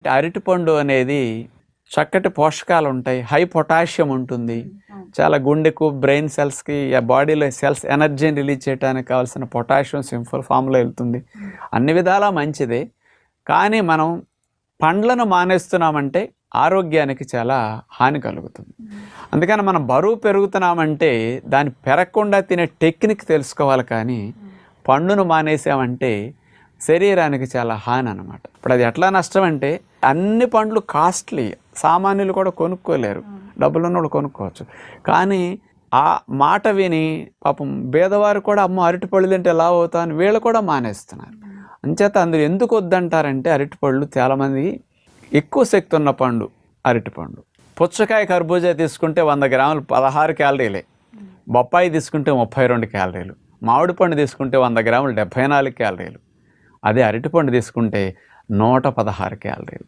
అరటిపండు అనేది చక్కటి పోషకాలు ఉంటాయి, హై పొటాషియం ఉంటుంది. చాలా గుండెకు, బ్రెయిన్ సెల్స్కి, బాడీలో సెల్స్ ఎనర్జీని రిలీజ్ చేయడానికి కావాల్సిన పొటాషియం సింపుల్ ఫామ్లో వెళ్తుంది. అన్ని విధాలా మంచిదే. కానీ మనం పండ్లను మానేస్తున్నామంటే ఆరోగ్యానికి చాలా హాని కలుగుతుంది. అందుకని మనం బరువు పెరుగుతున్నామంటే దాన్ని పెరగకుండా తినే టెక్నిక్ తెలుసుకోవాలి. కానీ పండును మానేసామంటే శరీరానికి చాలా హాని అన్నమాట. ఇప్పుడు అది ఎట్లా నష్టం అంటే, అన్ని పండ్లు కాస్ట్లీ, సామాన్యులు కూడా కొనుక్కోలేరు, డబ్బులున్న వాళ్ళు కొనుక్కోవచ్చు. కానీ ఆ మాట విని పాపం పేదవారు కూడా అమ్మ అరటిపళ్ళు తింటే లావు అవుతా అని వీళ్ళు కూడా మానేస్తున్నారు. అంచేత అందులో ఎందుకు వద్దంటారంటే, అరటిపళ్ళు చాలామంది ఎక్కువ శక్తి ఉన్న పండు అరటిపండు. పుచ్చకాయ, కర్బూజా తీసుకుంటే 100 గ్రాములు 16 క్యాలరీలే, బొప్పాయి తీసుకుంటే 32 క్యాలరీలు, మామిడి పండు తీసుకుంటే 100 గ్రాములు 74 క్యాలరీలు. అదే అరటిపండు తీసుకుంటే 116 క్యాలరీలు.